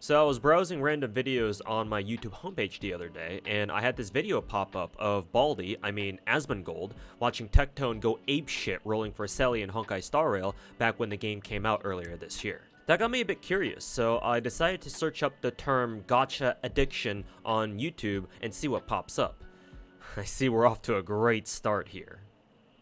So I was browsing random videos on my YouTube homepage the other day, and I had this video pop up of Baldi, Asmongold, watching Tectone go apeshit rolling for Selly and Honkai Star Rail back when the game came out earlier this year. That got me a bit curious, so I decided to search up the term Gacha Addiction on YouTube and see what pops up. I see we're off to a great start here.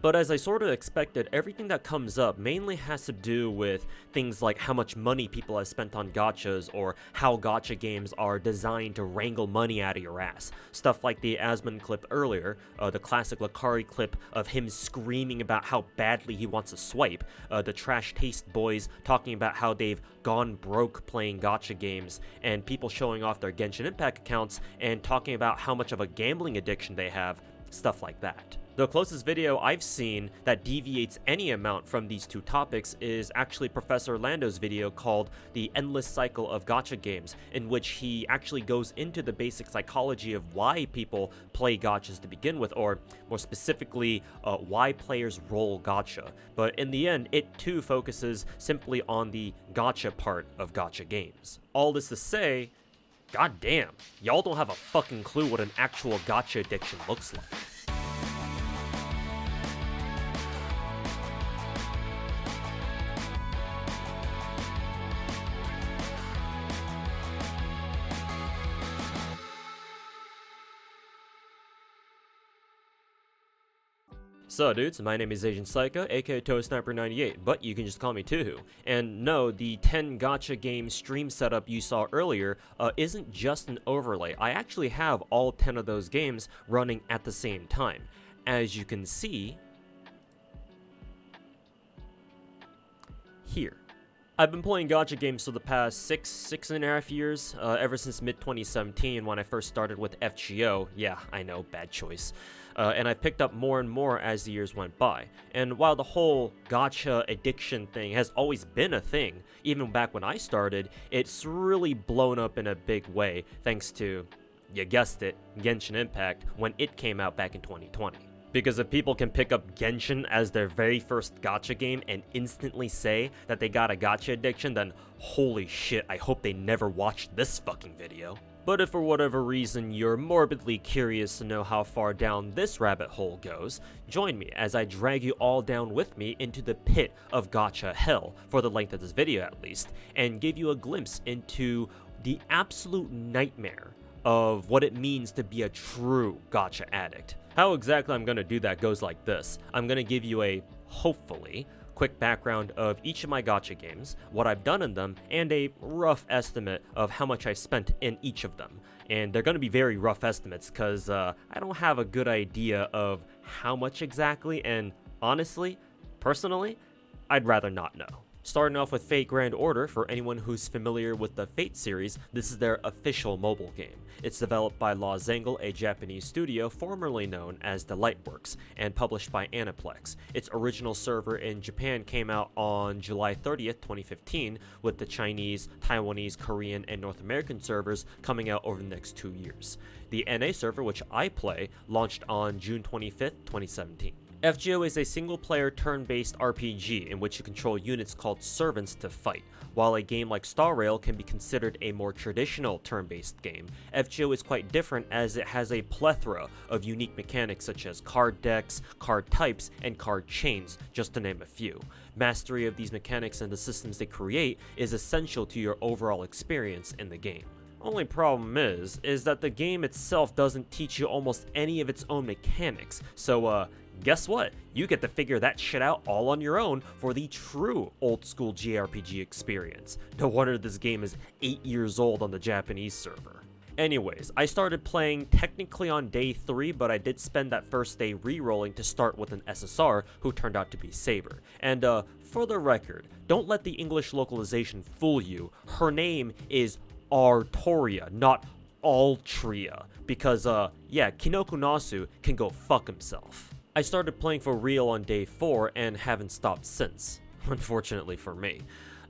But as I sort of expected, everything that comes up mainly has to do with things like how much money people have spent on gachas, or how gacha games are designed to wrangle money out of your ass. Stuff like the Asmon clip earlier, the classic Lakari clip of him screaming about how badly he wants to swipe, the Trash Taste Boys talking about how they've gone broke playing gacha games, and people showing off their Genshin Impact accounts and talking about how much of a gambling addiction they have, stuff like that. The closest video I've seen that deviates any amount from these two topics is actually Professor Lando's video called The Endless Cycle of Gacha Games, in which he actually goes into the basic psychology of why people play gachas to begin with, or more specifically, why players roll gacha. But in the end, it too focuses simply on the gacha part of gacha games. All this to say, goddamn, y'all don't have a fucking clue what an actual gacha addiction looks like. So dudes, my name is Asian Psycho, aka ToeSniper98, but you can just call me Tuhu. And no, the 10 gacha game stream setup you saw earlier isn't just an overlay. I actually have all 10 of those games running at the same time. As you can see here. I've been playing gacha games for the past six and a half years, ever since mid-2017 when I first started with FGO. Yeah, I know, bad choice. And I picked up more and more as the years went by. And while the whole gacha addiction thing has always been a thing, even back when I started, it's really blown up in a big way thanks to, you guessed it, Genshin Impact when it came out back in 2020. Because if people can pick up Genshin as their very first gacha game and instantly say that they got a gacha addiction, then holy shit, I hope they never watched this fucking video. But if for whatever reason you're morbidly curious to know how far down this rabbit hole goes, join me as I drag you all down with me into the pit of gacha hell, for the length of this video at least, and give you a glimpse into the absolute nightmare of what it means to be a true gacha addict. How exactly I'm going to do that goes like this. I'm going to give you a, hopefully, quick background of each of my gacha games, what I've done in them, and a rough estimate of how much I spent in each of them. And they're going to be very rough estimates because I don't have a good idea of how much exactly, and honestly, personally, I'd rather not know. Starting off with Fate Grand Order, for anyone who's familiar with the Fate series, this is their official mobile game. It's developed by La Zangle, a Japanese studio formerly known as the Lightworks, and published by Aniplex. Its original server in Japan came out on July 30th, 2015, with the Chinese, Taiwanese, Korean, and North American servers coming out over the next 2 years. The NA server, which I play, launched on June 25th, 2017. FGO is a single-player turn-based RPG in which you control units called servants to fight. While a game like Star Rail can be considered a more traditional turn-based game, FGO is quite different as it has a plethora of unique mechanics such as card decks, card types, and card chains, just to name a few. Mastery of these mechanics and the systems they create is essential to your overall experience in the game. Only problem is that the game itself doesn't teach you almost any of its own mechanics, so guess what? You get to figure that shit out all on your own for the true old-school JRPG experience. No wonder this game is 8 years old on the Japanese server. Anyways, I started playing technically on day 3, but I did spend that first day re-rolling to start with an SSR who turned out to be Saber. And for the record, don't let the English localization fool you. Her name is Artoria, not Altria, because yeah, Kinoko Nasu can go fuck himself. I started playing for real on day 4 and haven't stopped since, unfortunately for me.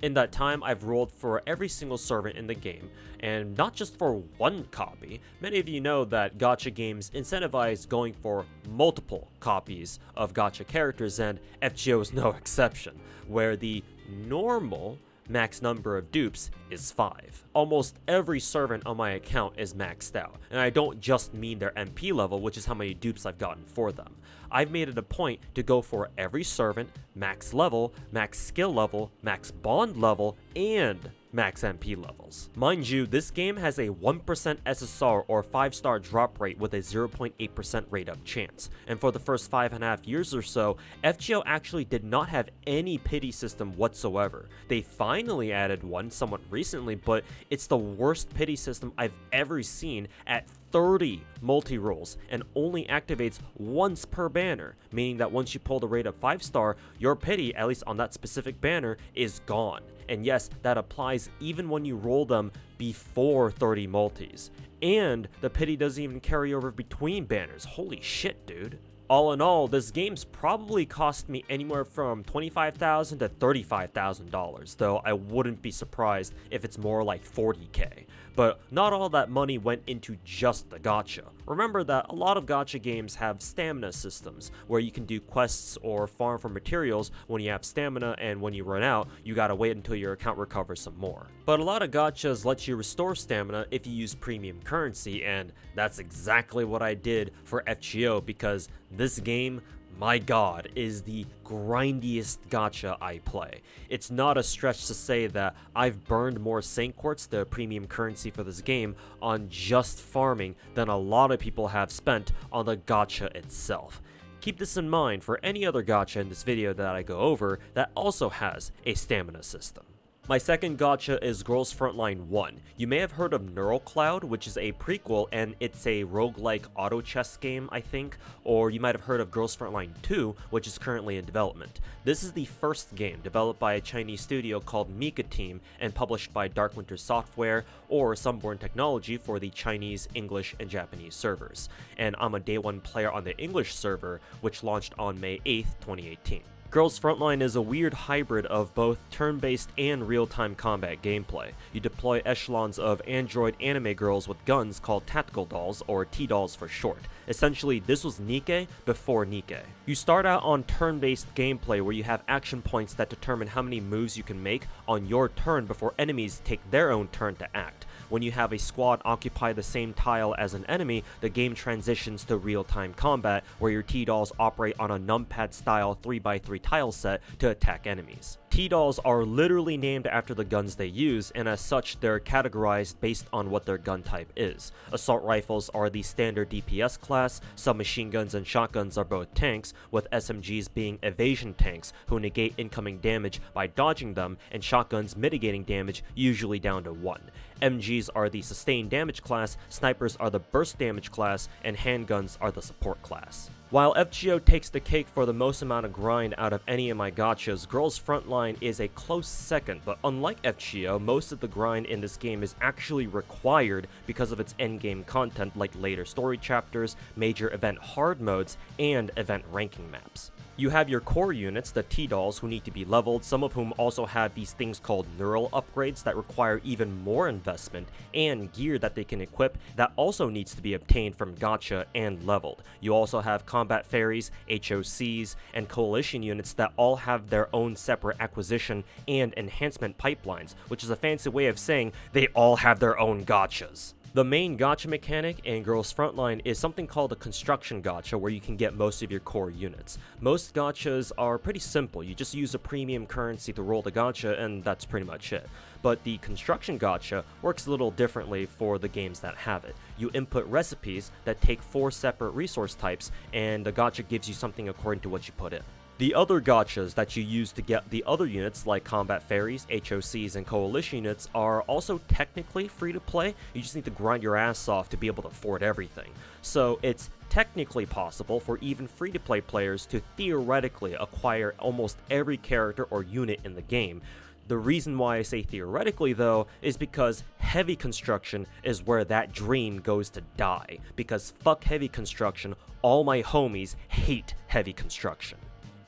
In that time, I've rolled for every single servant in the game, and not just for one copy. Many of you know that gacha games incentivize going for multiple copies of gacha characters, and FGO is no exception, where the normal max number of dupes is 5. Almost every servant on my account is maxed out, and I don't just mean their MP level, which is how many dupes I've gotten for them. I've made it a point to go for every servant, max level, max skill level, max bond level, and max MP levels. Mind you, this game has a 1% SSR or 5-star drop rate with a 0.8% rate up chance, and for the first 5.5 years or so, FGO actually did not have any pity system whatsoever. They finally added one somewhat recently, but it's the worst pity system I've ever seen at 30 multi-rolls and only activates once per banner, meaning that once you pull the rate of 5-star, your pity, at least on that specific banner, is gone. And yes, that applies even when you roll them before 30 multis. And the pity doesn't even carry over between banners. Holy shit, dude. All in all, this game's probably cost me anywhere from $25,000 to $35,000, though I wouldn't be surprised if it's more like $40K. But not all that money went into just the gacha. Remember that a lot of gacha games have stamina systems, where you can do quests or farm for materials when you have stamina, and when you run out, you gotta wait until your account recovers some more. But a lot of gachas let you restore stamina if you use premium currency, and that's exactly what I did for FGO, because this game, my god, is the grindiest gacha I play. It's not a stretch to say that I've burned more Saint Quartz, the premium currency for this game, on just farming than a lot of people have spent on the gacha itself. Keep this in mind for any other gacha in this video that I go over that also has a stamina system. My second gacha is Girls Frontline 1. You may have heard of Neural Cloud, which is a prequel, and it's a roguelike auto chess game, I think, or you might have heard of Girls Frontline 2, which is currently in development. This is the first game developed by a Chinese studio called Mika Team and published by Dark Winter Software or Sunborn Technology for the Chinese, English, and Japanese servers. And I'm a day one player on the English server, which launched on May 8th, 2018. Girls Frontline is a weird hybrid of both turn-based and real-time combat gameplay. You deploy echelons of android anime girls with guns called tactical dolls, or T-dolls for short. Essentially, this was Nikke before Nikke. You start out on turn-based gameplay where you have action points that determine how many moves you can make on your turn before enemies take their own turn to act. When you have a squad occupy the same tile as an enemy, the game transitions to real-time combat, where your T-dolls operate on a numpad-style 3x3 tile set to attack enemies. T-dolls are literally named after the guns they use, and as such, they're categorized based on what their gun type is. Assault rifles are the standard DPS class, submachine guns and shotguns are both tanks, with SMGs being evasion tanks who negate incoming damage by dodging them, and shotguns mitigating damage usually down to 1. MGs are the sustained damage class, snipers are the burst damage class, and handguns are the support class. While FGO takes the cake for the most amount of grind out of any of my gachas, Girls Frontline is a close second, but unlike FGO, most of the grind in this game is actually required because of its endgame content like later story chapters, major event hard modes, and event ranking maps. You have your core units, the T-dolls, who need to be leveled, some of whom also have these things called neural upgrades that require even more investment, and gear that they can equip that also needs to be obtained from gacha and leveled. You also have combat fairies, HOCs, and coalition units that all have their own separate acquisition and enhancement pipelines, which is a fancy way of saying they all have their own gachas. The main gacha mechanic in Girls Frontline is something called a construction gacha, where you can get most of your core units. Most gachas are pretty simple, you just use a premium currency to roll the gacha and that's pretty much it. But the construction gacha works a little differently for the games that have it. You input recipes that take 4 separate resource types, and the gacha gives you something according to what you put in. The other gachas that you use to get the other units like combat fairies, HOCs, and coalition units are also technically free to play. You just need to grind your ass off to be able to afford everything. So it's technically possible for even free to play players to theoretically acquire almost every character or unit in the game. The reason why I say theoretically though is because heavy construction is where that dream goes to die. Because fuck heavy construction, all my homies hate heavy construction.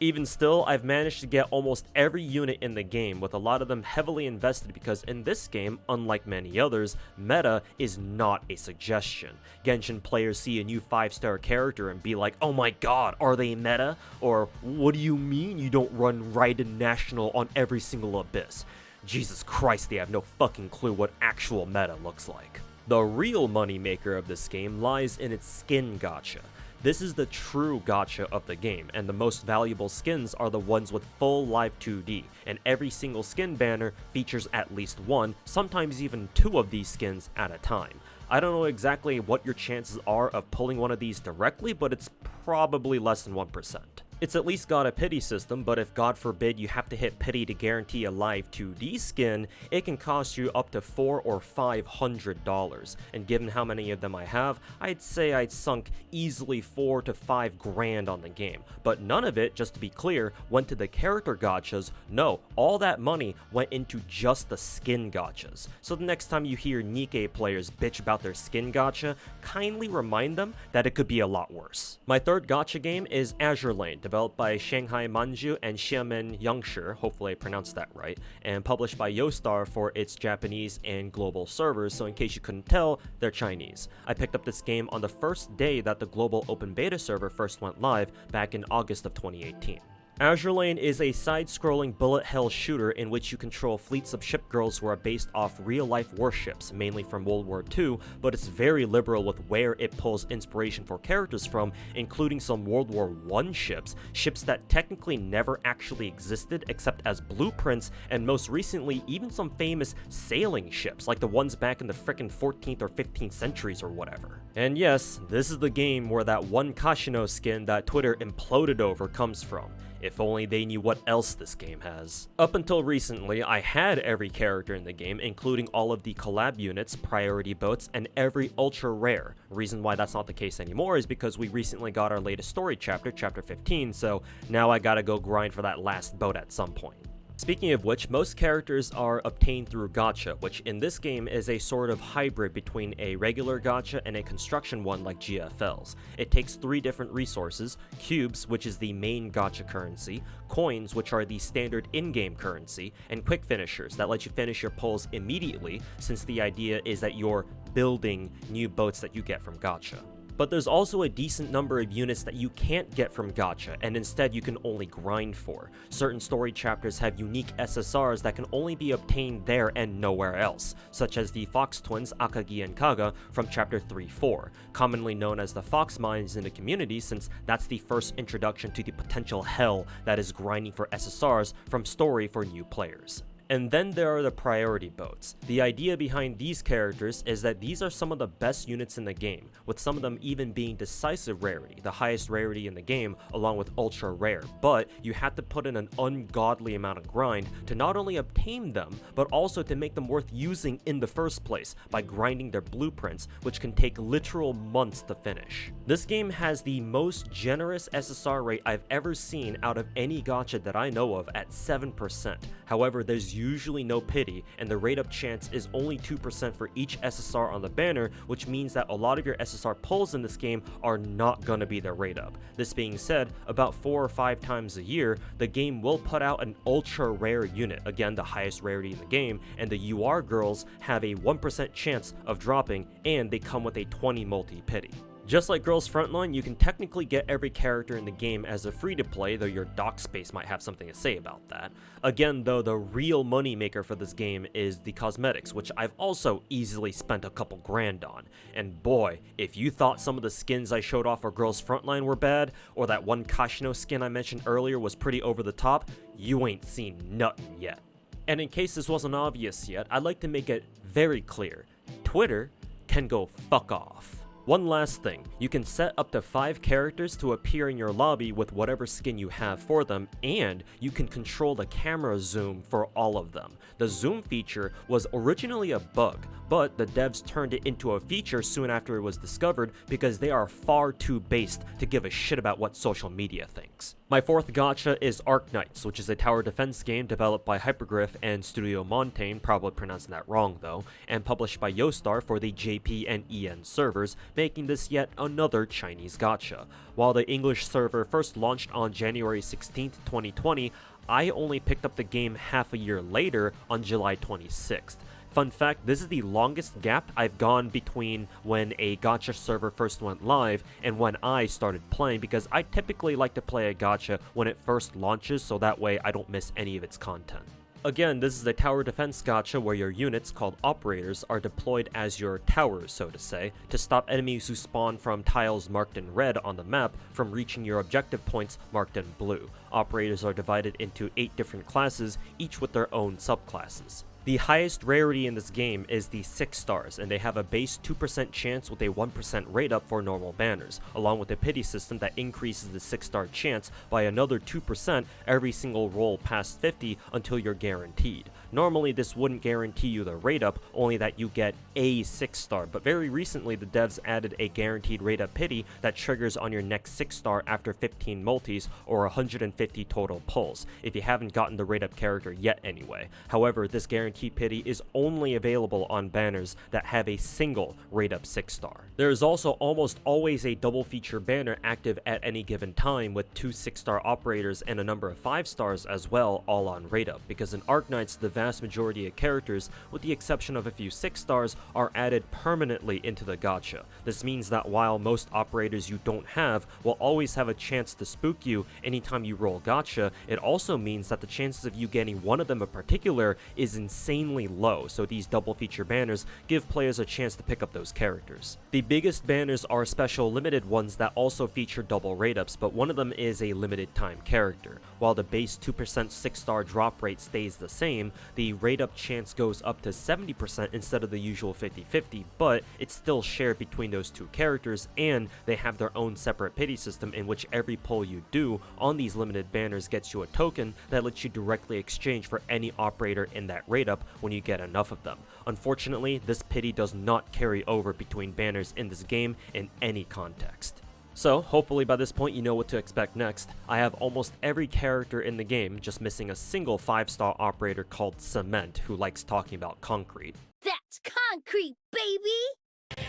Even still, I've managed to get almost every unit in the game, with a lot of them heavily invested because in this game, unlike many others, meta is not a suggestion. Genshin players see a new 5-star character and be like, oh my god, are they meta? Or, what do you mean you don't run Raiden National on every single abyss? Jesus Christ, they have no fucking clue what actual meta looks like. The real moneymaker of this game lies in its skin gacha. This is the true gacha of the game, and the most valuable skins are the ones with full live 2D, and every single skin banner features at least one, sometimes even two of these skins at a time. I don't know exactly what your chances are of pulling one of these directly, but it's probably less than 1%. It's at least got a pity system, but if God forbid you have to hit pity to guarantee a live 2D skin, it can cost you up to $400 or $500, and given how many of them I have, I'd say I'd sunk easily $4 to $5 grand on the game. But none of it, just to be clear, went to the character gachas. No, all that money went into just the skin gachas. So the next time you hear Nikkei players bitch about their skin gacha, kindly remind them that it could be a lot worse. My third gacha game is Azure Lane, developed by Shanghai Manju and Xiamen Yangshi, hopefully I pronounced that right, and published by Yostar for its Japanese and global servers, so in case you couldn't tell, they're Chinese. I picked up this game on the first day that the global open beta server first went live back in August of 2018. Azure Lane is a side-scrolling bullet hell shooter in which you control fleets of ship girls who are based off real-life warships, mainly from World War II, but it's very liberal with where it pulls inspiration for characters from, including some World War I ships, ships that technically never actually existed except as blueprints, and most recently even some famous sailing ships, like the ones back in the frickin' 14th or 15th centuries or whatever. And yes, this is the game where that one Kashino skin that Twitter imploded over comes from. If only they knew what else this game has. Up until recently, I had every character in the game, including all of the collab units, priority boats, and every ultra rare. Reason why that's not the case anymore is because we recently got our latest story chapter, chapter 15, so now I gotta go grind for that last boat at some point. Speaking of which, most characters are obtained through gacha, which in this game is a sort of hybrid between a regular gacha and a construction one like GFLs. It takes three different resources: cubes, which is the main gacha currency, coins, which are the standard in-game currency, and quick finishers that let you finish your pulls immediately, since the idea is that you're building new boats that you get from gacha. But there's also a decent number of units that you can't get from gacha, and instead you can only grind for. Certain story chapters have unique SSRs that can only be obtained there and nowhere else, such as the Fox twins Akagi and Kaga from chapter 3-4, commonly known as the Fox Mines in the community since that's the first introduction to the potential hell that is grinding for SSRs from story for new players. And then there are the priority boats. The idea behind these characters is that these are some of the best units in the game, with some of them even being decisive rarity, the highest rarity in the game, along with ultra rare, but you have to put in an ungodly amount of grind to not only obtain them, but also to make them worth using in the first place by grinding their blueprints, which can take literal months to finish. This game has the most generous SSR rate I've ever seen out of any gacha that I know of at 7%. However, there's usually no pity, and the rate up chance is only 2% for each SSR on the banner, which means that a lot of your SSR pulls in this game are not gonna be their rate up. This being said, about 4 or 5 times a year, the game will put out an ultra rare unit, again the highest rarity in the game, and the UR girls have a 1% chance of dropping, and they come with a 20 multi pity. Just like Girls Frontline, you can technically get every character in the game as a free-to-play, though your dock space might have something to say about that. Again, though, the real moneymaker for this game is the cosmetics, which I've also easily spent a couple grand on. And boy, if you thought some of the skins I showed off for Girls Frontline were bad, or that one Kashino skin I mentioned earlier was pretty over the top, you ain't seen nothing yet. And in case this wasn't obvious yet, I'd like to make it very clear. Twitter can go fuck off. One last thing, you can set up to 5 characters to appear in your lobby with whatever skin you have for them, and you can control the camera zoom for all of them. The zoom feature was originally a bug, but the devs turned it into a feature soon after it was discovered because they are far too based to give a shit about what social media thinks. My fourth gacha is Ark Knights, which is a tower defense game developed by Hypergriff and Studio Montaigne, probably pronouncing that wrong though, and published by Yostar for the JP and EN servers, making this yet another Chinese gacha. While the English server first launched on January 16th, 2020, I only picked up the game half a year later on July 26th. Fun fact, this is the longest gap I've gone between when a gacha server first went live and when I started playing, because I typically like to play a gacha when it first launches so that way I don't miss any of its content. Again, this is a tower defense gacha where your units, called operators, are deployed as your towers, so to say, to stop enemies who spawn from tiles marked in red on the map from reaching your objective points marked in blue. Operators are divided into 8 different classes, each with their own subclasses. The highest rarity in this game is the 6 stars, and they have a base 2% chance with a 1% rate up for normal banners, along with a pity system that increases the 6-star chance by another 2% every single roll past 50 until you're guaranteed. Normally this wouldn't guarantee you the rate up, only that you get a 6-star, but very recently the devs added a guaranteed rate up pity that triggers on your next 6-star after 15 multis or 150 total pulls, if you haven't gotten the rate up character yet anyway. However, this guaranteed pity is only available on banners that have a single rate up 6-star. There is also almost always a double feature banner active at any given time with 2 6-star operators and a number of 5 stars as well, all on rate up, because in Ark Knights the vast majority of characters, with the exception of a few 6 stars, are added permanently into the gacha. This means that while most operators you don't have will always have a chance to spook you anytime you roll gacha, it also means that the chances of you getting one of them in particular is insanely low, so these double feature banners give players a chance to pick up those characters. The biggest banners are special limited ones that also feature double rate ups, but one of them is a limited time character. While the base 2% 6-star drop rate stays the same, the rate up chance goes up to 70% instead of the usual 50-50, but it's still shared between those two characters, and they have their own separate pity system in which every pull you do on these limited banners gets you a token that lets you directly exchange for any operator in that rate up when you get enough of them. Unfortunately, this pity does not carry over between banners in this game in any context. So, hopefully by this point you know what to expect next. I have almost every character in the game, just missing a single 5-star operator called Cement who likes talking about concrete. That's concrete, baby!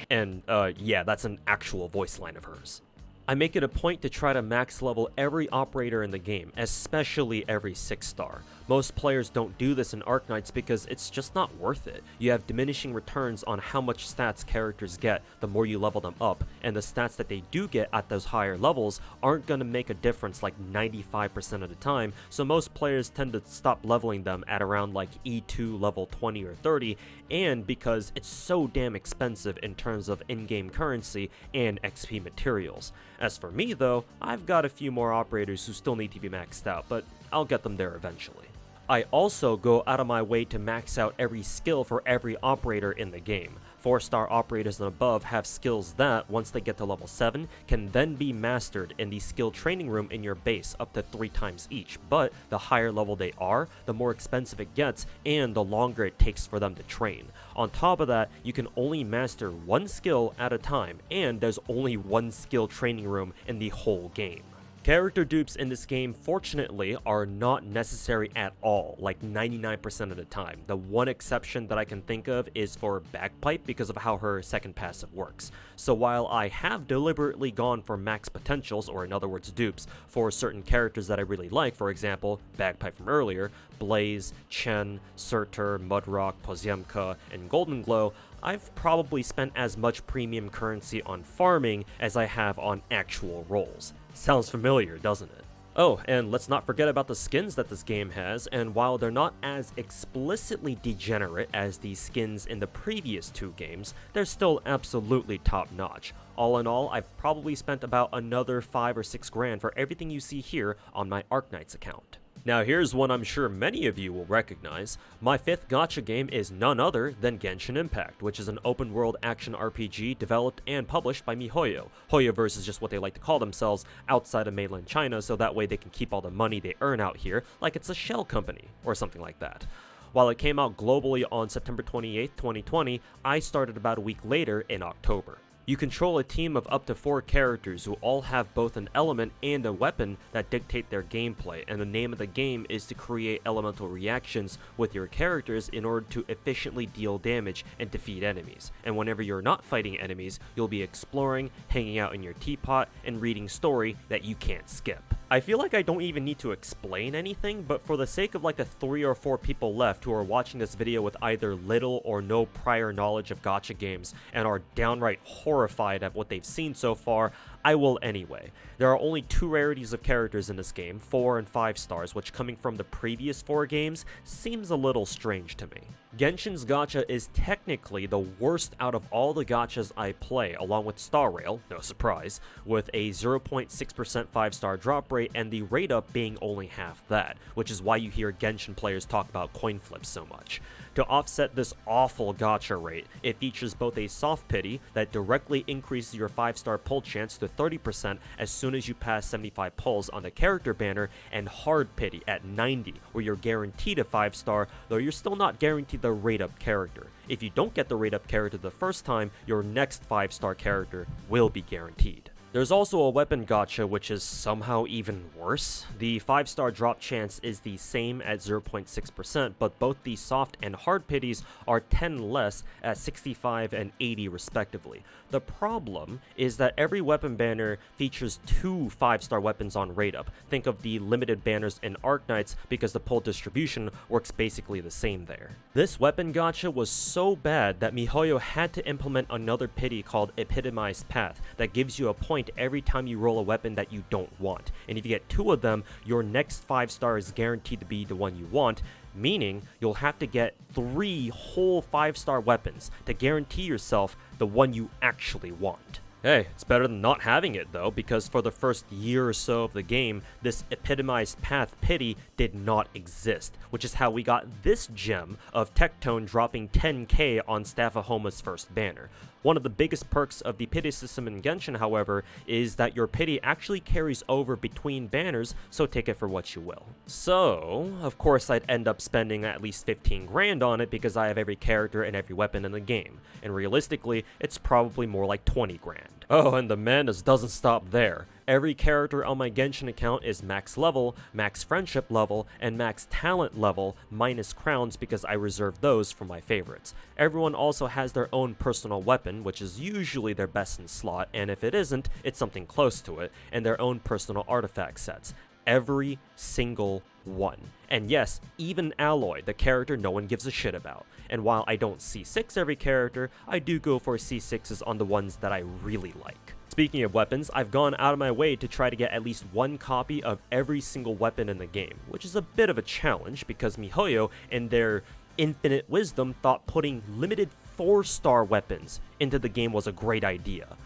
And, yeah, that's an actual voice line of hers. I make it a point to try to max level every operator in the game, especially every 6-star. Most players don't do this in Ark Knights because it's just not worth it. You have diminishing returns on how much stats characters get the more you level them up, and the stats that they do get at those higher levels aren't going to make a difference like 95% of the time, so most players tend to stop leveling them at around like E2 level 20 or 30, and because it's so damn expensive in terms of in-game currency and XP materials. As for me though, I've got a few more operators who still need to be maxed out, but I'll get them there eventually. I also go out of my way to max out every skill for every operator in the game. 4-star operators and above have skills that, once they get to level 7, can then be mastered in the skill training room in your base up to 3 times each, but the higher level they are, the more expensive it gets and the longer it takes for them to train. On top of that, you can only master 1 skill at a time, and there's only 1 skill training room in the whole game. Character dupes in this game, fortunately, are not necessary at all, like 99% of the time. The one exception that I can think of is for Bagpipe because of how her second passive works. So while I have deliberately gone for max potentials, or in other words dupes, for certain characters that I really like, for example, Bagpipe from earlier, Blaze, Chen, Surtur, Mudrock, Poziemka, and Golden Glow, I've probably spent as much premium currency on farming as I have on actual rolls. Sounds familiar, doesn't it? Oh, and let's not forget about the skins that this game has, and while they're not as explicitly degenerate as the skins in the previous 2 games, they're still absolutely top-notch. All in all, I've probably spent about another 5 or 6 grand for everything you see here on my Ark Knights account. Now here's one I'm sure many of you will recognize. My 5th gacha game is none other than Genshin Impact, which is an open-world action RPG developed and published by MiHoYo. Hoyoverse is just what they like to call themselves outside of mainland China, so that way they can keep all the money they earn out here like it's a shell company, or something like that. While it came out globally on September 28, 2020, I started about a week later in October. You control a team of up to 4 characters who all have both an element and a weapon that dictate their gameplay, and the name of the game is to create elemental reactions with your characters in order to efficiently deal damage and defeat enemies. And whenever you're not fighting enemies, you'll be exploring, hanging out in your teapot, and reading story that you can't skip. I feel like I don't even need to explain anything, but for the sake of like the 3 or 4 people left who are watching this video with either little or no prior knowledge of gacha games and are downright horrified at what they've seen so far, I will anyway. There are only 2 rarities of characters in this game, 4 and 5 stars, which coming from the previous 4 games seems a little strange to me. Genshin's gacha is technically the worst out of all the gachas I play, along with Star Rail, no surprise, with a 0.6% 5-star drop rate and the rate up being only half that, which is why you hear Genshin players talk about coin flips so much. To offset this awful gacha rate, it features both a soft pity that directly increases your 5-star pull chance to 30% as soon as you pass 75 pulls on the character banner, and hard pity at 90, where you're guaranteed a 5-star, though you're still not guaranteed the rate up character. If you don't get the rate up character the first time, your next 5-star character will be guaranteed. There's also a weapon gacha which is somehow even worse. The 5-star drop chance is the same at 0.6%, but both the soft and hard pities are 10 less at 65 and 80 respectively. The problem is that every weapon banner features 2 5-star weapons on rate up. Think of the limited banners in Ark Knights because the pull distribution works basically the same there. This weapon gacha was so bad that MiHoYo had to implement another pity called Epitomized Path that gives you a point every time you roll a weapon that you don't want, and if you get 2 of them, your next 5-star is guaranteed to be the one you want, meaning you'll have to get 3 whole 5-star weapons to guarantee yourself the one you actually want. Hey, it's better than not having it though, because for the first year or so of the game, this epitomized path pity did not exist, which is how we got this gem of Tectone dropping 10k on Staphoma's first banner. One of the biggest perks of the pity system in Genshin, however, is that your pity actually carries over between banners, so take it for what you will. So, of course I'd end up spending at least 15 grand on it because I have every character and every weapon in the game, and realistically, it's probably more like 20 grand. Oh, and the madness doesn't stop there. Every character on my Genshin account is max level, max friendship level, and max talent level, minus crowns because I reserve those for my favorites. Everyone also has their own personal weapon, which is usually their best in slot, and if it isn't, it's something close to it, and their own personal artifact sets. Every single one. And yes, even Alloy, the character no one gives a shit about. And while I don't C6 every character, I do go for C6s on the ones that I really like. Speaking of weapons, I've gone out of my way to try to get at least 1 copy of every single weapon in the game, which is a bit of a challenge because MiHoYo, in their infinite wisdom, thought putting limited 4-star weapons into the game was a great idea.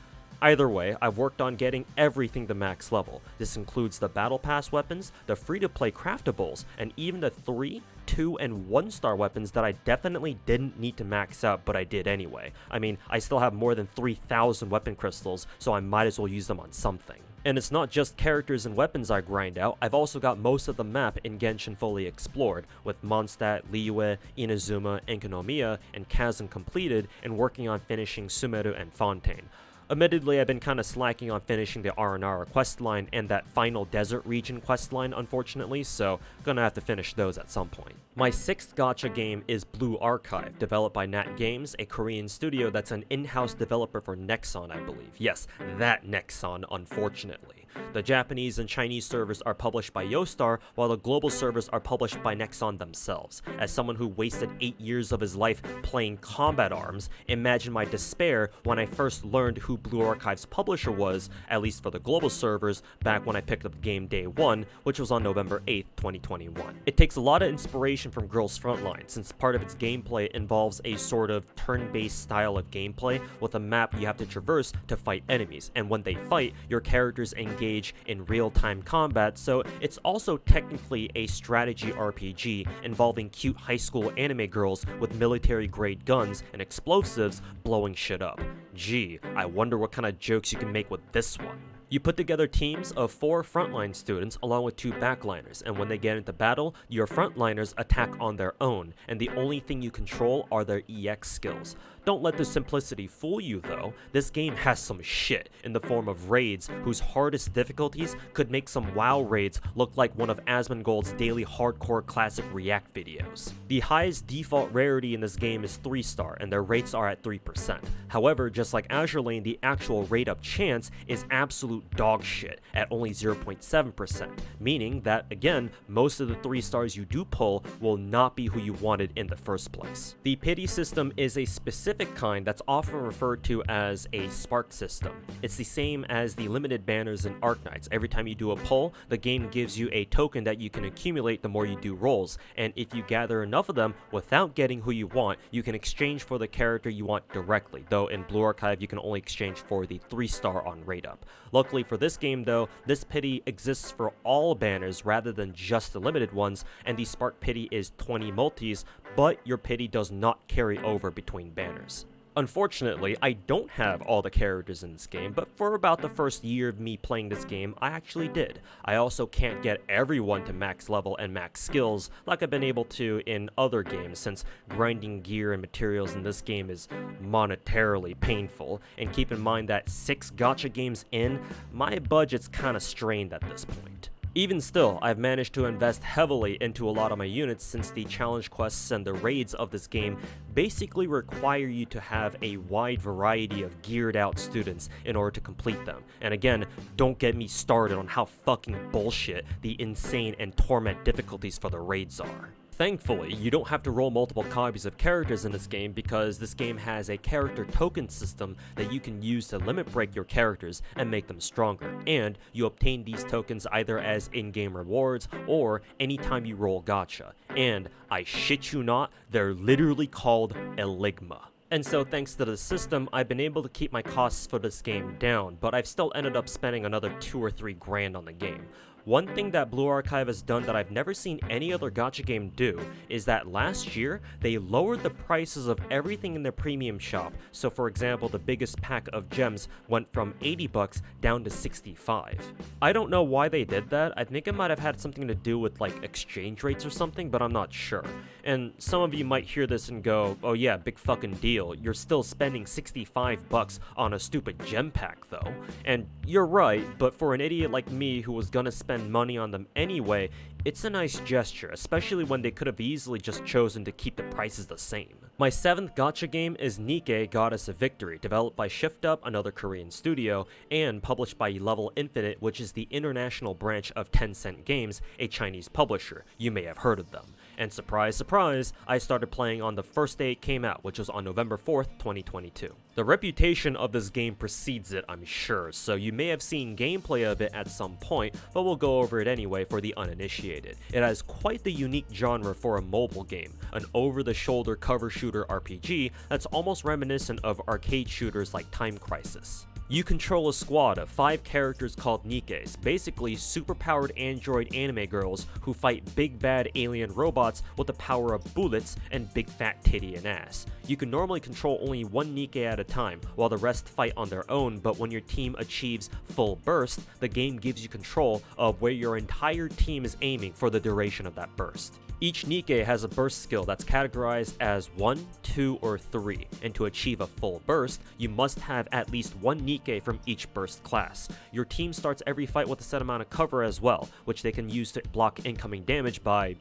Either way, I've worked on getting everything to max level. This includes the Battle Pass weapons, the free-to-play craftables, and even the 3, 2, and 1-star weapons that I definitely didn't need to max out, but I did anyway. I mean, I still have more than 3,000 weapon crystals, so I might as well use them on something. And it's not just characters and weapons I grind out, I've also got most of the map in Genshin fully explored, with Mondstadt, Liyue, Inazuma, Enkanomiya, and Kazan completed, and working on finishing Sumeru and Fontaine. Admittedly, I've been kinda slacking on finishing the Aranara questline and that final desert region questline, unfortunately, so gonna have to finish those at some point. My 6th gacha game is Blue Archive, developed by Nat Games, a Korean studio that's an in-house developer for Nexon, I believe. Yes, that Nexon, unfortunately. The Japanese and Chinese servers are published by Yostar, while the global servers are published by Nexon themselves. As someone who wasted 8 years of his life playing combat arms, imagine my despair when I first learned who Blue Archive's publisher was, at least for the global servers, back when I picked up the game day 1, which was on November 8th, 2021. It takes a lot of inspiration from Girls Frontline, since part of its gameplay involves a sort of turn-based style of gameplay with a map you have to traverse to fight enemies, and when they fight, your characters engage in real-time combat, so it's also technically a strategy RPG involving cute high school anime girls with military-grade guns and explosives blowing shit up. Gee, I wonder what kind of jokes you can make with this one. You put together teams of 4 frontline students along with 2 backliners, and when they get into battle, your frontliners attack on their own, and the only thing you control are their EX skills. Don't let the simplicity fool you though, this game has some shit in the form of raids whose hardest difficulties could make some WoW raids look like one of Asmongold's daily hardcore classic react videos. The highest default rarity in this game is 3-star, and their rates are at 3%. However, just like Azure Lane, the actual rate up chance is absolute absolute dog shit at only 0.7%, meaning that, again, most of the 3 stars you do pull will not be who you wanted in the first place. The pity system is a specific kind that's often referred to as a spark system. It's the same as the limited banners in Ark Knights. Every time you do a pull, the game gives you a token that you can accumulate the more you do rolls, and if you gather enough of them without getting who you want, you can exchange for the character you want directly, though in Blue Archive you can only exchange for the 3-star on rate up. Luckily for this game though, this pity exists for all banners rather than just the limited ones, and the spark pity is 20 multis, but your pity does not carry over between banners. Unfortunately, I don't have all the characters in this game, but for about the first year of me playing this game, I actually did. I also can't get everyone to max level and max skills like I've been able to in other games, since grinding gear and materials in this game is monetarily painful, and keep in mind that 6 gacha games in, my budget's kinda strained at this point. Even still, I've managed to invest heavily into a lot of my units, since the challenge quests and the raids of this game basically require you to have a wide variety of geared out students in order to complete them. And again, don't get me started on how fucking bullshit the insane and torment difficulties for the raids are. Thankfully, you don't have to roll multiple copies of characters in this game, because this game has a character token system that you can use to limit break your characters and make them stronger, and you obtain these tokens either as in-game rewards or anytime you roll gacha, and I shit you not, they're literally called Eligma. And so thanks to the system, I've been able to keep my costs for this game down, but I've still ended up spending another 2 or 3 grand on the game. One thing that Blue Archive has done that I've never seen any other gacha game do is that last year, they lowered the prices of everything in their premium shop. So for example, the biggest pack of gems went from 80 bucks down to 65. I don't know why they did that. I think it might have had something to do with like exchange rates or something, but I'm not sure. And some of you might hear this and go, oh yeah, big fucking deal. You're still spending 65 bucks on a stupid gem pack though. And you're right, but for an idiot like me who was gonna spend money on them anyway, it's a nice gesture, especially when they could have easily just chosen to keep the prices the same. My 7th gacha game is Nik Goddess of Victory, developed by Shift Up, another Korean studio, and published by Level Infinite, which is the international branch of Tencent Games, a Chinese publisher. You may have heard of them. And surprise, surprise, I started playing on the first day it came out, which was on November 4th, 2022. The reputation of this game precedes it, I'm sure, so you may have seen gameplay of it at some point, but we'll go over it anyway for the uninitiated. It has quite the unique genre for a mobile game, an over-the-shoulder cover shooter RPG that's almost reminiscent of arcade shooters like Time Crisis. You control a squad of 5 characters called Nikes, basically superpowered android anime girls who fight big bad alien robots with the power of bullets and big fat titty and ass. You can normally control only one Nike at a time, while the rest fight on their own, but when your team achieves full burst, the game gives you control of where your entire team is aiming for the duration of that burst. Each Nike has a burst skill that's categorized as 1, 2, or 3, and to achieve a full burst, you must have at least one Nike from each burst class. Your team starts every fight with a set amount of cover as well, which they can use to block incoming damage by,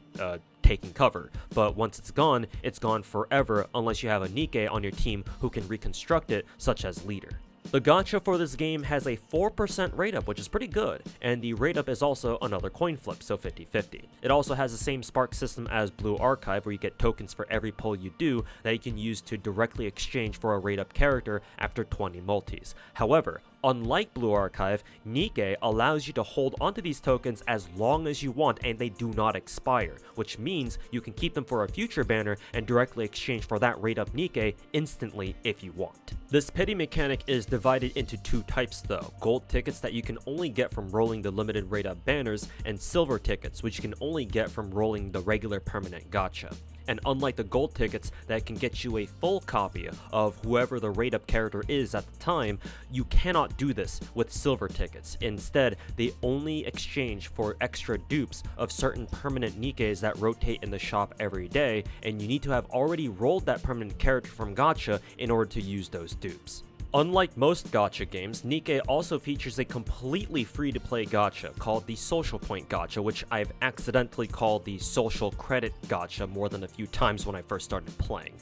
taking cover, but once it's gone forever unless you have a Nike on your team who can reconstruct it, such as leader. The gacha for this game has a 4% rate up, which is pretty good, and the rate up is also another coin flip, so 50-50. It also has the same spark system as Blue Archive, where you get tokens for every pull you do that you can use to directly exchange for a rate up character after 20 multis. However, unlike Blue Archive, Nike allows you to hold onto these tokens as long as you want and they do not expire, which means you can keep them for a future banner and directly exchange for that rate up Nike instantly if you want. This pity mechanic is divided into 2 types though: gold tickets that you can only get from rolling the limited rate up banners, and silver tickets which you can only get from rolling the regular permanent gacha. And unlike the gold tickets that can get you a full copy of whoever the rate up character is at the time, you cannot do this with silver tickets. Instead, they only exchange for extra dupes of certain permanent Nikes that rotate in the shop every day, and you need to have already rolled that permanent character from gacha in order to use those dupes. Unlike most gacha games, Nike also features a completely free-to-play gacha called the Social Point Gacha, which I've accidentally called the Social Credit Gacha more than a few times when I first started playing.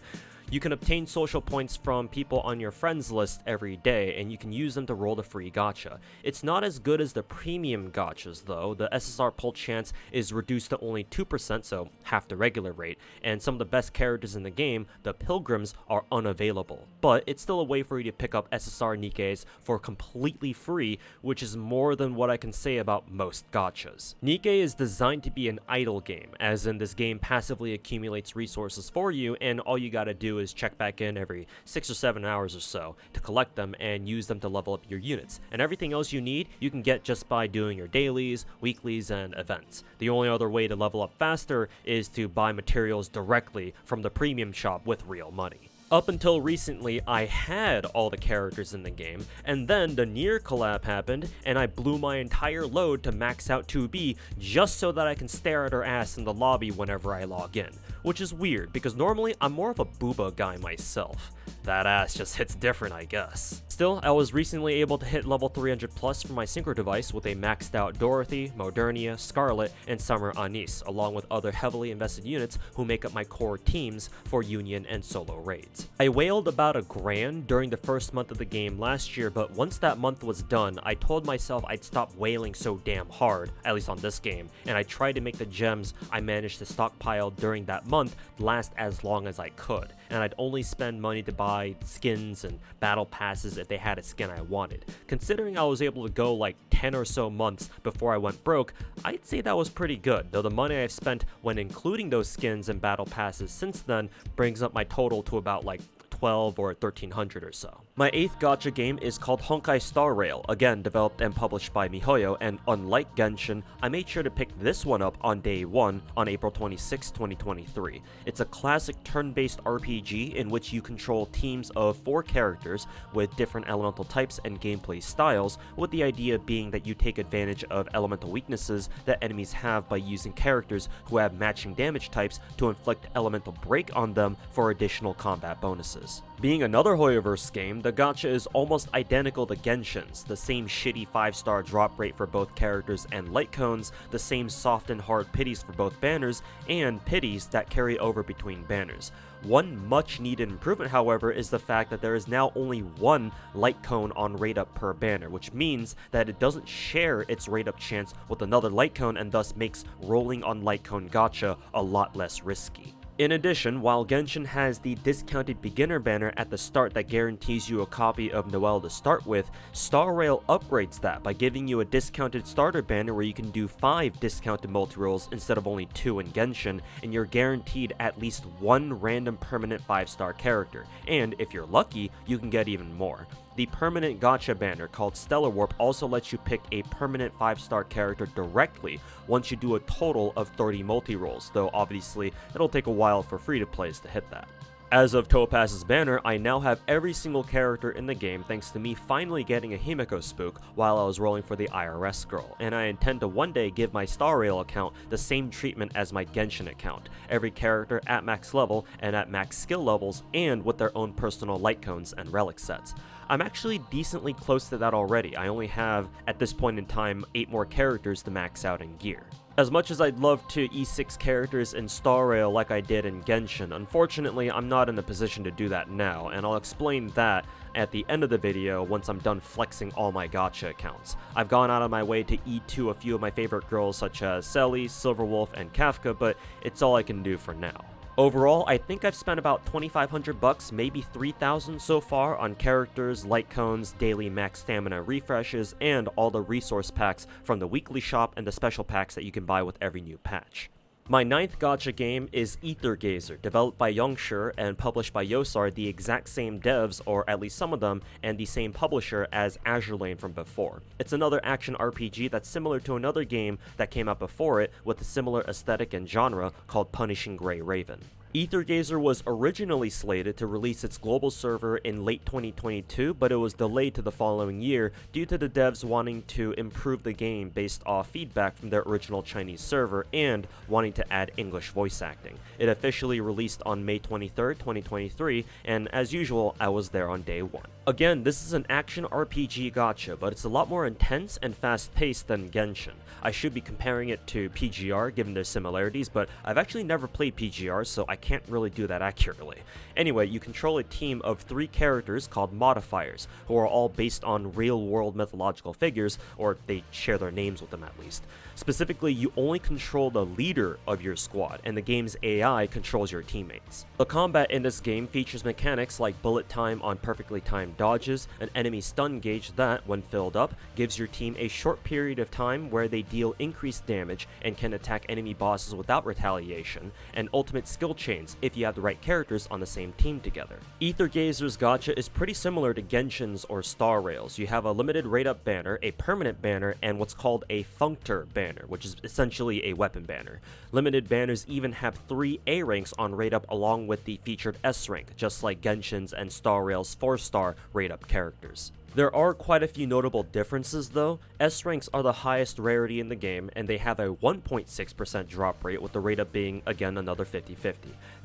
You can obtain social points from people on your friends list every day, and you can use them to roll the free gacha. It's not as good as the premium gachas though. The SSR pull chance is reduced to only 2%, so half the regular rate, and some of the best characters in the game, the pilgrims, are unavailable. But it's still a way for you to pick up SSR Nikkes for completely free, which is more than what I can say about most gachas. Nikke is designed to be an idle game, as in this game passively accumulates resources for you, and all you gotta do is check back in every 6 or 7 hours or so to collect them and use them to level up your units. And everything else you need, you can get just by doing your dailies, weeklies, and events. The only other way to level up faster is to buy materials directly from the premium shop with real money. Up until recently, I had all the characters in the game, and then the Nier collab happened, and I blew my entire load to max out 2B just so that I can stare at her ass in the lobby whenever I log in. Which is weird, because normally I'm more of a booba guy myself. That ass just hits different, I guess. Still, I was recently able to hit level 300 plus for my synchro device with a maxed out Dorothy, Modernia, Scarlet, and Summer Anise, along with other heavily invested units who make up my core teams for Union and solo raids. I whaled about $1,000 during the first month of the game last year, but once that month was done, I told myself I'd stop whaling so damn hard, at least on this game, and I tried to make the gems I managed to stockpile during that month last as long as I could, and I'd only spend money to buy skins and battle passes if they had a skin I wanted. Considering I was able to go like 10 or so months before I went broke, I'd say that was pretty good, though the money I've spent when including those skins and battle passes since then brings up my total to about like 12 or 1300 or so. My 8th gacha game is called Honkai Star Rail, again developed and published by MiHoYo, and unlike Genshin, I made sure to pick this one up on day 1 on April 26, 2023. It's a classic turn-based RPG in which you control teams of 4 characters with different elemental types and gameplay styles, with the idea being that you take advantage of elemental weaknesses that enemies have by using characters who have matching damage types to inflict elemental break on them for additional combat bonuses. Being another Hoyoverse game, the gacha is almost identical to Genshin's, the same shitty 5-star drop rate for both characters and light cones, the same soft and hard pities for both banners, and pities that carry over between banners. One much needed improvement, however, is the fact that there is now only one light cone on rate up per banner, which means that it doesn't share its rate up chance with another light cone and thus makes rolling on light cone gacha a lot less risky. In addition, while Genshin has the discounted beginner banner at the start that guarantees you a copy of Noelle to start with, Star Rail upgrades that by giving you a discounted starter banner where you can do 5 discounted multi-rolls instead of only 2 in Genshin, and you're guaranteed at least 1 random permanent 5-star character, and if you're lucky, you can get even more. The permanent gacha banner called Stellar Warp also lets you pick a permanent 5-star character directly once you do a total of 30 multi-rolls, though obviously it'll take a while for free-to-plays to hit that. As of Topaz's banner, I now have every single character in the game thanks to me finally getting a Himiko spook while I was rolling for the IRS girl, and I intend to one day give my Star Rail account the same treatment as my Genshin account, every character at max level and at max skill levels and with their own personal light cones and relic sets. I'm actually decently close to that already. I only have, at this point in time, 8 more characters to max out in gear. As much as I'd love to E6 characters in Star Rail like I did in Genshin, unfortunately I'm not in a position to do that now, and I'll explain that at the end of the video once I'm done flexing all my gacha accounts. I've gone out of my way to E2 a few of my favorite girls such as Selly, Silverwolf, and Kafka, but it's all I can do for now. Overall, I think I've spent about $2,500, maybe $3,000 so far on characters, light cones, daily max stamina refreshes, and all the resource packs from the weekly shop and the special packs that you can buy with every new patch. My 9th gacha game is Ethergazer, developed by Youngshur and published by Yosar, the exact same devs, or at least some of them, and the same publisher as Azure Lane from before. It's another action RPG that's similar to another game that came out before it with a similar aesthetic and genre called Punishing Grey Raven. Ethergazer was originally slated to release its global server in late 2022, but it was delayed to the following year due to the devs wanting to improve the game based off feedback from their original Chinese server and wanting to add English voice acting. It officially released on May 23rd, 2023, and as usual, I was there on day 1. Again, this is an action RPG gacha, but it's a lot more intense and fast-paced than Genshin. I should be comparing it to PGR given their similarities, but I've actually never played PGR, so I can't really do that accurately. Anyway, you control a team of 3 characters called modifiers, who are all based on real-world mythological figures, or they share their names with them at least. Specifically, you only control the leader of your squad, and the game's AI controls your teammates. The combat in this game features mechanics like bullet time on perfectly timed dodges, an enemy stun gauge that, when filled up, gives your team a short period of time where they deal increased damage and can attack enemy bosses without retaliation, and ultimate skill chains if you have the right characters on the same team together. Ethergazer's gacha is pretty similar to Genshin's or Star Rail's. You have a limited rate-up banner, a permanent banner, and what's called a functor banner, which is essentially a weapon banner. Limited banners even have 3 A ranks on rate-up along with the featured S rank, just like Genshin's and Star Rail's 4-star rate-up characters. There are quite a few notable differences though. S ranks are the highest rarity in the game, and they have a 1.6% drop rate, with the rate up being again another 50-50.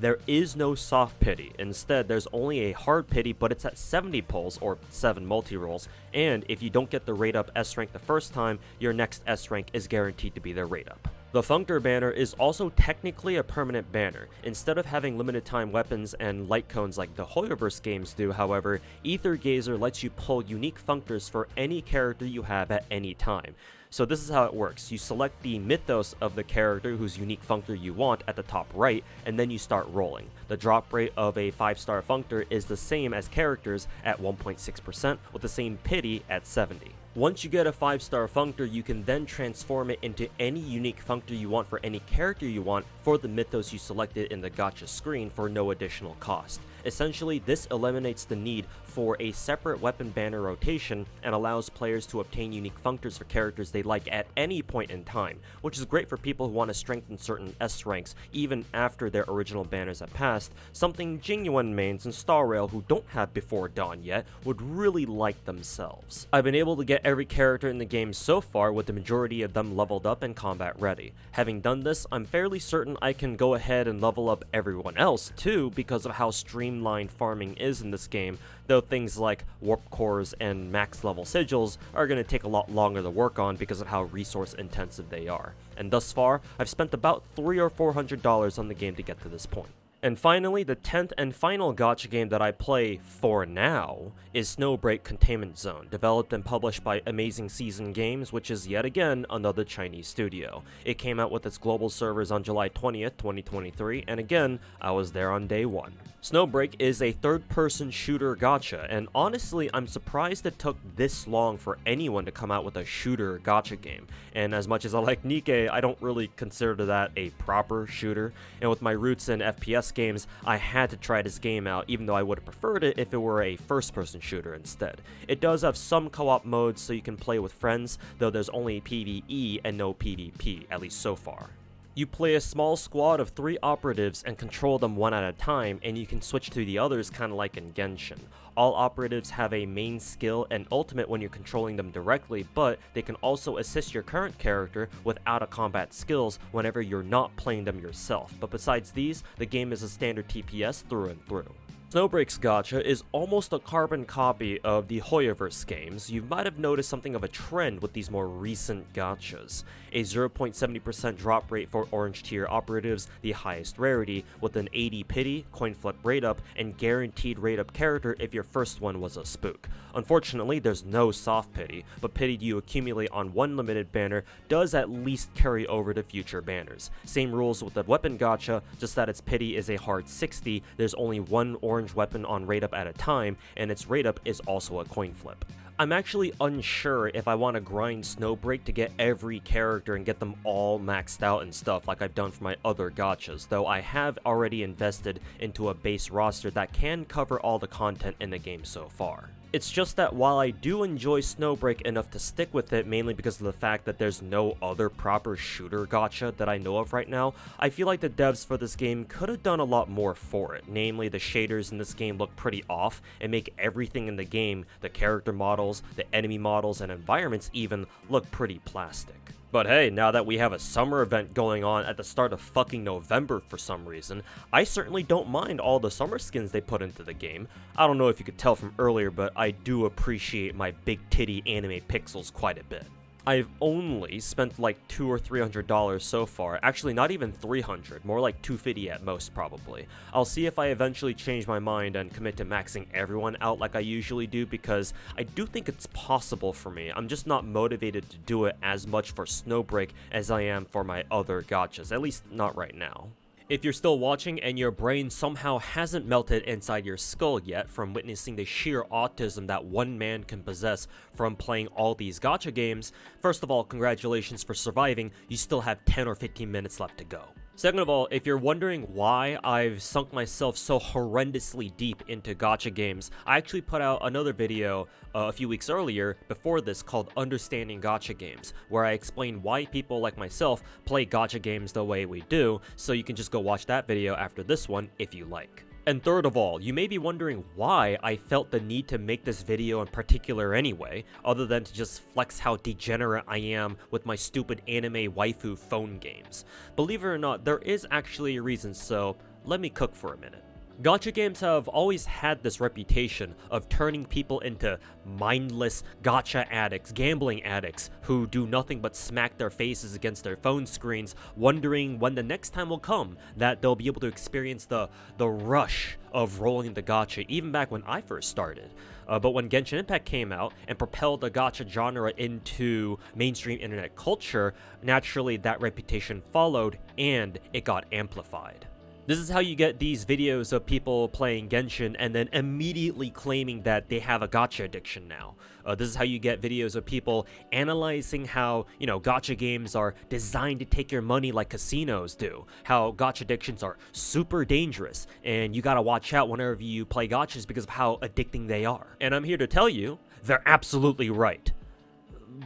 There is no soft pity, instead there's only a hard pity, but it's at 70 pulls or 7 multi-rolls, and if you don't get the rate up S rank the first time, your next S rank is guaranteed to be their rate up. The functor banner is also technically a permanent banner. Instead of having limited time weapons and light cones like the Hoyoverse games do, however, Ethergazer lets you pull unique functors for any character you have at any time. So this is how it works. You select the mythos of the character whose unique functor you want at the top right, and then you start rolling. The drop rate of a 5-star functor is the same as characters at 1.6%, with the same pity at 70. Once you get a 5-star functor, you can then transform it into any unique functor you want for any character you want for the mythos you selected in the gacha screen for no additional cost. Essentially, this eliminates the need for a separate weapon banner rotation and allows players to obtain unique functors for characters they like at any point in time, which is great for people who want to strengthen certain S ranks even after their original banners have passed, something genuine mains in Star Rail who don't have Before Dawn yet would really like themselves. I've been able to get every character in the game so far, with the majority of them leveled up and combat ready. Having done this, I'm fairly certain I can go ahead and level up everyone else too, because of how streamlined farming is in this game, though things like warp cores and max level sigils are going to take a lot longer to work on because of how resource intensive they are. And thus far, I've spent about $300 or $400 on the game to get to this point. And finally, the 10th and final gacha game that I play for now is Snowbreak Containment Zone, developed and published by Amazing Season Games, which is yet again another Chinese studio. It came out with its global servers on July 20th, 2023, and again, I was there on day 1. Snowbreak is a third-person shooter gacha, and honestly, I'm surprised it took this long for anyone to come out with a shooter gacha game. And as much as I like Nik, I don't really consider that a proper shooter, and with my roots in FPS games, I had to try this game out, even though I would have preferred it if it were a first-person shooter instead. It does have some co-op modes so you can play with friends, though there's only PvE and no PvP, at least so far. You play a small squad of 3 operatives and control them one at a time, and you can switch to the others kinda like in Genshin. All operatives have a main skill and ultimate when you're controlling them directly, but they can also assist your current character with out-of-combat skills whenever you're not playing them yourself. But besides these, the game is a standard TPS through and through. Snowbreak's gacha is almost a carbon copy of the Hoyoverse games. You might have noticed something of a trend with these more recent gachas. A 0.70% drop rate for orange tier operatives, the highest rarity, with an 80 pity, coin flip rate up, and guaranteed rate up character if your first one was a spook. Unfortunately, there's no soft pity, but pity you accumulate on one limited banner does at least carry over to future banners. Same rules with the weapon gacha, just that its pity is a hard 60, there's only one orange weapon on rate up at a time, and its rate up is also a coin flip. I'm actually unsure if I want to grind Snowbreak to get every character and get them all maxed out and stuff like I've done for my other gachas, though I have already invested into a base roster that can cover all the content in the game so far. It's just that while I do enjoy Snowbreak enough to stick with it, mainly because of the fact that there's no other proper shooter gacha that I know of right now, I feel like the devs for this game could have done a lot more for it. Namely, the shaders in this game look pretty off and make everything in the game, the character models, models, the enemy models, and environments even look pretty plastic. But hey, now that we have a summer event going on at the start of fucking November for some reason, I certainly don't mind all the summer skins they put into the game. I don't know if you could tell from earlier, but I do appreciate my big titty anime pixels quite a bit. I've only spent like $200 or $300 so far. Actually, not even $300, more like $250 at most probably. I'll see if I eventually change my mind and commit to maxing everyone out like I usually do, because I do think it's possible for me. I'm just not motivated to do it as much for Snowbreak as I am for my other gachas, at least not right now. If you're still watching and your brain somehow hasn't melted inside your skull yet from witnessing the sheer autism that one man can possess from playing all these gacha games, first of all, congratulations for surviving. You still have 10 or 15 minutes left to go. Second of all, if you're wondering why I've sunk myself so horrendously deep into gacha games, I actually put out another video a few weeks earlier before this called Understanding Gacha Games, where I explain why people like myself play gacha games the way we do, so you can just go watch that video after this one if you like. And third of all, you may be wondering why I felt the need to make this video in particular anyway, other than to just flex how degenerate I am with my stupid anime waifu phone games. Believe it or not, there is actually a reason, so let me cook for a minute. Gacha games have always had this reputation of turning people into mindless gacha addicts, gambling addicts, who do nothing but smack their faces against their phone screens, wondering when the next time will come that they'll be able to experience the rush of rolling the gacha, even back when I first started. But when Genshin Impact came out and propelled the gacha genre into mainstream internet culture, naturally that reputation followed and it got amplified. This is how you get these videos of people playing Genshin and then immediately claiming that they have a gacha addiction now. This is how you get videos of people analyzing how, gacha games are designed to take your money like casinos do. How gacha addictions are super dangerous and you gotta watch out whenever you play gachas because of how addicting they are. And I'm here to tell you, they're absolutely right.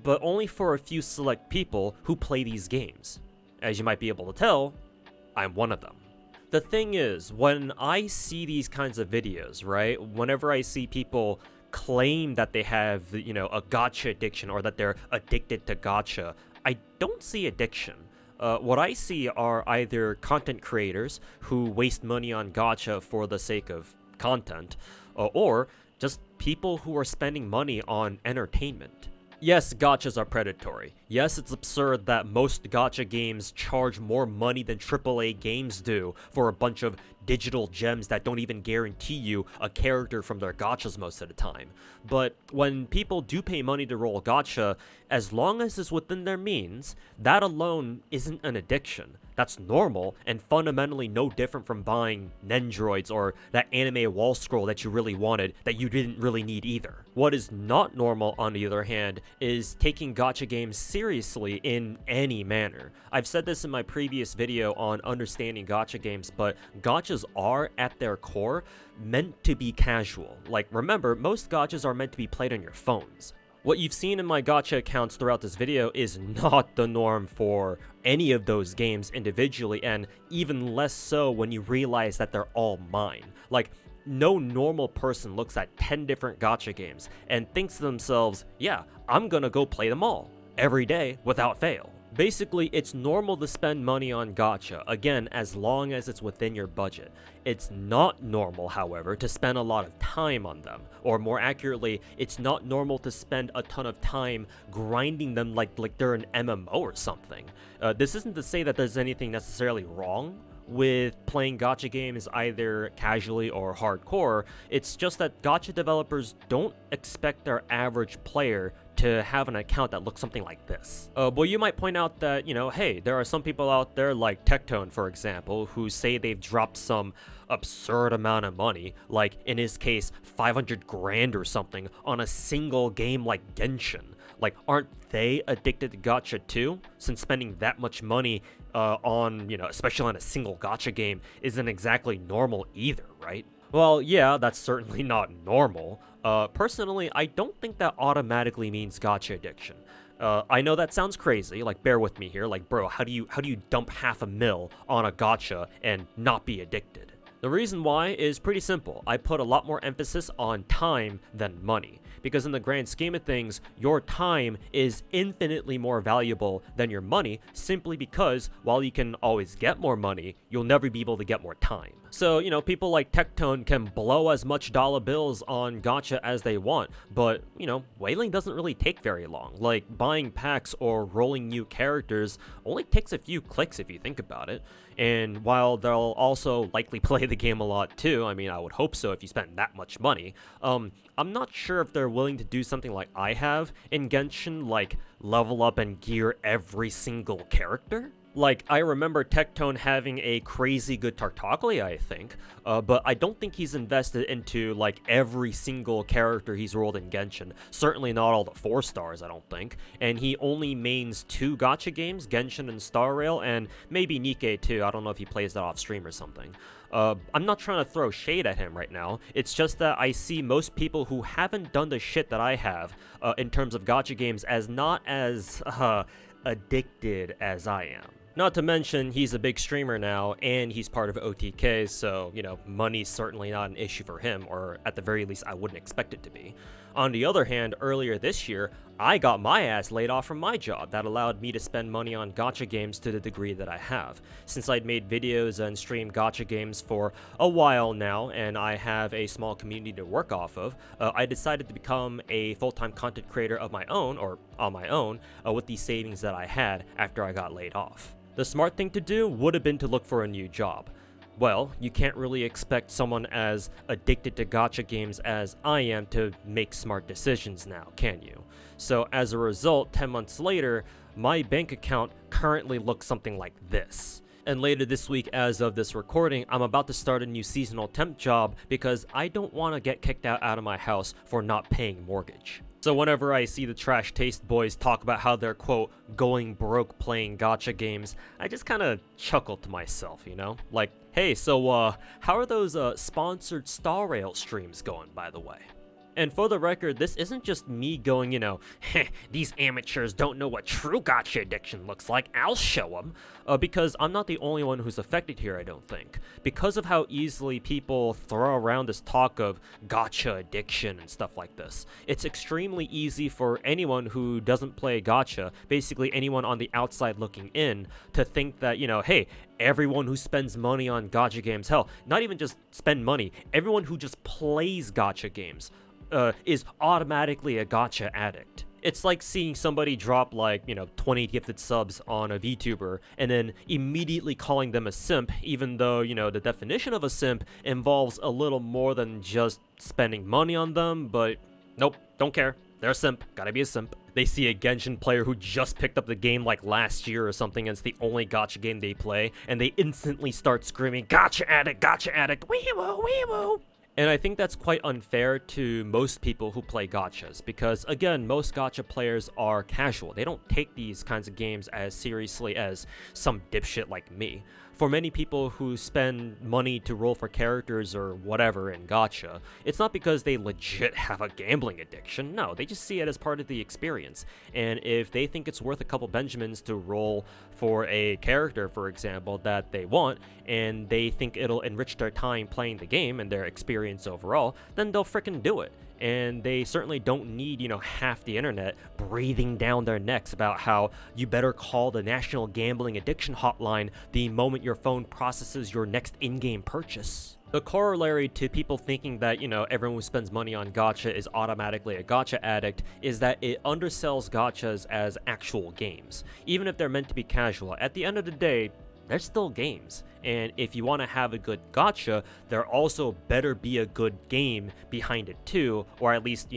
But only for a few select people who play these games. As you might be able to tell, I'm one of them. The thing is, when I see these kinds of videos, right, whenever I see people claim that they have, a gacha addiction or that they're addicted to gacha, I don't see addiction. What I see are either content creators who waste money on gacha for the sake of content, or just people who are spending money on entertainment. Yes, gachas are predatory. Yes, it's absurd that most gacha games charge more money than AAA games do for a bunch of digital gems that don't even guarantee you a character from their gachas most of the time. But when people do pay money to roll gacha, as long as it's within their means, that alone isn't an addiction. That's normal and fundamentally no different from buying Nendroids or that anime wall scroll that you really wanted that you didn't really need either. What is not normal, on the other hand, is taking gacha games seriously in any manner. I've said this in my previous video on understanding gacha games, but gachas are, at their core, meant to be casual. Like, remember, most gachas are meant to be played on your phones. What you've seen in my gacha accounts throughout this video is not the norm for any of those games individually, and even less so when you realize that they're all mine. Like, no normal person looks at 10 different gacha games and thinks to themselves, yeah, I'm gonna go play them all, every day, without fail. Basically, it's normal to spend money on gacha, again, as long as it's within your budget. It's not normal, however, to spend a lot of time on them. Or more accurately, it's not normal to spend a ton of time grinding them like they're an MMO or something. This isn't to say that there's anything necessarily wrong with playing gacha games either casually or hardcore. It's just that gacha developers don't expect their average player to have an account that looks something like this. Well, you might point out that, hey, there are some people out there like Tectone, for example, who say they've dropped some absurd amount of money, like in his case, 500 grand or something, on a single game like Genshin. Like, aren't they addicted to gacha too? Since spending that much money on, especially on a single gacha game, isn't exactly normal either, right? Well, yeah, that's certainly not normal. Personally, I don't think that automatically means gacha addiction. I know that sounds crazy, like, bear with me here, like, bro, how do you dump $500,000 on a gacha and not be addicted? The reason why is pretty simple. I put a lot more emphasis on time than money. Because in the grand scheme of things, your time is infinitely more valuable than your money simply because while you can always get more money, you'll never be able to get more time. So, people like Tectone can blow as much dollar bills on gacha as they want, but, whaling doesn't really take very long. Like, buying packs or rolling new characters only takes a few clicks if you think about it. And while they'll also likely play the game a lot too, I mean, I would hope so if you spend that much money, I'm not sure if they're willing to do something like I have in Genshin, like level up and gear every single character. Like, I remember Tectone having a crazy good Tartaglia, I think, but I don't think he's invested into, like, every single character he's rolled in Genshin. Certainly not all the 4 stars, I don't think. And he only mains 2 gacha games, Genshin and Star Rail, and maybe Nik too. I don't know if he plays that off stream or something. I'm not trying to throw shade at him right now. It's just that I see most people who haven't done the shit that I have, in terms of gacha games, as not as, addicted as I am. Not to mention, he's a big streamer now, and he's part of OTK, so, money's certainly not an issue for him, or at the very least, I wouldn't expect it to be. On the other hand, earlier this year, I got my ass laid off from my job that allowed me to spend money on gacha games to the degree that I have. Since I'd made videos and streamed gacha games for a while now, and I have a small community to work off of, I decided to become a full-time content creator of my own, or on my own, with the savings that I had after I got laid off. The smart thing to do would have been to look for a new job. Well, you can't really expect someone as addicted to gacha games as I am to make smart decisions now, can you? So as a result, 10 months later, my bank account currently looks something like this. And later this week, as of this recording, I'm about to start a new seasonal temp job because I don't want to get kicked out of my house for not paying mortgage. So whenever I see the Trash Taste Boys talk about how they're, quote, going broke playing gacha games, I just kind of chuckle to myself, Like, hey, so, how are those, sponsored Star Rail streams going, by the way? And for the record, this isn't just me going, these amateurs don't know what true gacha addiction looks like, I'll show them. Because I'm not the only one who's affected here, I don't think. Because of how easily people throw around this talk of gacha addiction and stuff like this, it's extremely easy for anyone who doesn't play gacha, basically anyone on the outside looking in, to think that, hey, everyone who spends money on gacha games, hell, not even just spend money, everyone who just plays gacha games, is automatically a gacha addict. It's like seeing somebody drop 20 gifted subs on a VTuber and then immediately calling them a simp, even though, the definition of a simp involves a little more than just spending money on them, but nope, don't care. They're a simp, gotta be a simp. They see a Genshin player who just picked up the game like last year or something and it's the only gacha game they play, and they instantly start screaming, gacha addict, wee-woo, wee-woo. And I think that's quite unfair to most people who play gachas, because again, most gacha players are casual. They don't take these kinds of games as seriously as some dipshit like me. For many people who spend money to roll for characters or whatever in gacha, it's not because they legit have a gambling addiction. No, they just see it as part of the experience. And if they think it's worth a couple Benjamins to roll for a character, for example, that they want, and they think it'll enrich their time playing the game and their experience overall, then they'll frickin' do it. And they certainly don't need, half the internet breathing down their necks about how you better call the National Gambling Addiction Hotline the moment your phone processes your next in-game purchase. The corollary to people thinking that, everyone who spends money on gacha is automatically a gacha addict is that it undersells gachas as actual games. Even if they're meant to be casual, at the end of the day, they're still games. And if you want to have a good gacha, there also better be a good game behind it too, or at least,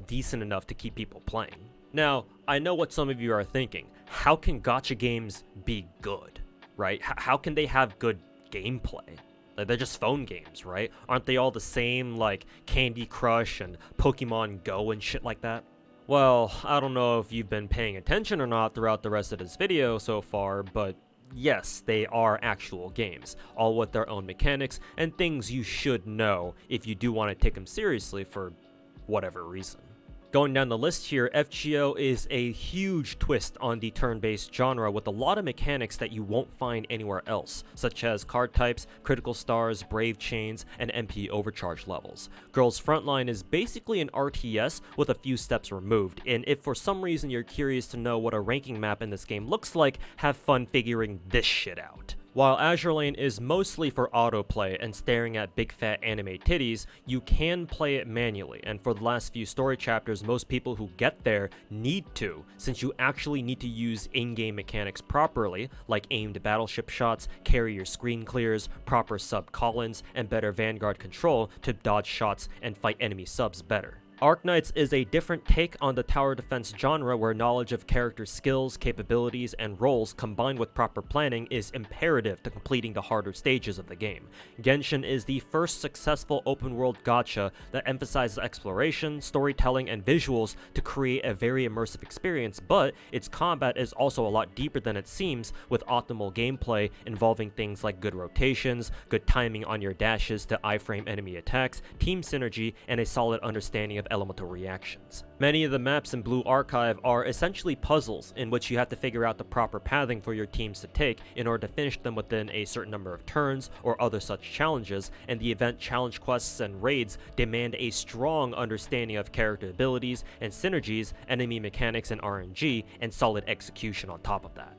decent enough to keep people playing. Now, I know what some of you are thinking. How can gacha games be good, right? How can they have good gameplay? Like, they're just phone games, right? Aren't they all the same, like Candy Crush and Pokemon Go and shit like that? Well, I don't know if you've been paying attention or not throughout the rest of this video so far, but yes, they are actual games, all with their own mechanics and things you should know if you do want to take them seriously for whatever reason. Going down the list here, FGO is a huge twist on the turn-based genre with a lot of mechanics that you won't find anywhere else, such as card types, critical stars, brave chains, and MP overcharge levels. Girls Frontline is basically an RTS with a few steps removed, and if for some reason you're curious to know what a ranking map in this game looks like, have fun figuring this shit out. While Azure Lane is mostly for autoplay and staring at big fat anime titties, you can play it manually, and for the last few story chapters, most people who get there need to, since you actually need to use in-game mechanics properly, like aimed battleship shots, carrier screen clears, proper sub call-ins, and better vanguard control to dodge shots and fight enemy subs better. Ark Knights is a different take on the tower defense genre where knowledge of character skills, capabilities, and roles combined with proper planning is imperative to completing the harder stages of the game. Genshin is the first successful open-world gacha that emphasizes exploration, storytelling, and visuals to create a very immersive experience, but its combat is also a lot deeper than it seems, with optimal gameplay involving things like good rotations, good timing on your dashes to iframe enemy attacks, team synergy, and a solid understanding of elemental reactions. Many of the maps in Blue Archive are essentially puzzles in which you have to figure out the proper pathing for your teams to take in order to finish them within a certain number of turns or other such challenges, and the event challenge quests and raids demand a strong understanding of character abilities and synergies, enemy mechanics and RNG, and solid execution on top of that.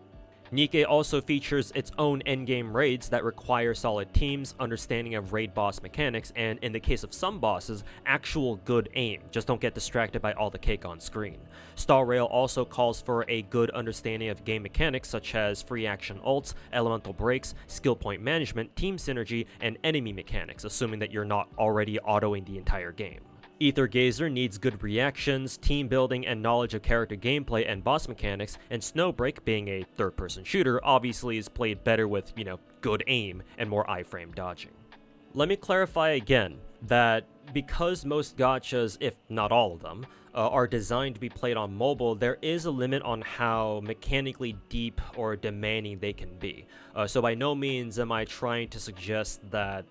Nikke also features its own endgame raids that require solid teams, understanding of raid boss mechanics, and in the case of some bosses, actual good aim. Just don't get distracted by all the cake on screen. Star Rail also calls for a good understanding of game mechanics such as free action ults, elemental breaks, skill point management, team synergy, and enemy mechanics, assuming that you're not already autoing the entire game. Ethergazer needs good reactions, team building, and knowledge of character gameplay and boss mechanics, and Snowbreak, being a third-person shooter, obviously is played better with, good aim and more iframe dodging. Let me clarify again that because most gachas, if not all of them, are designed to be played on mobile, there is a limit on how mechanically deep or demanding they can be. So by no means am I trying to suggest that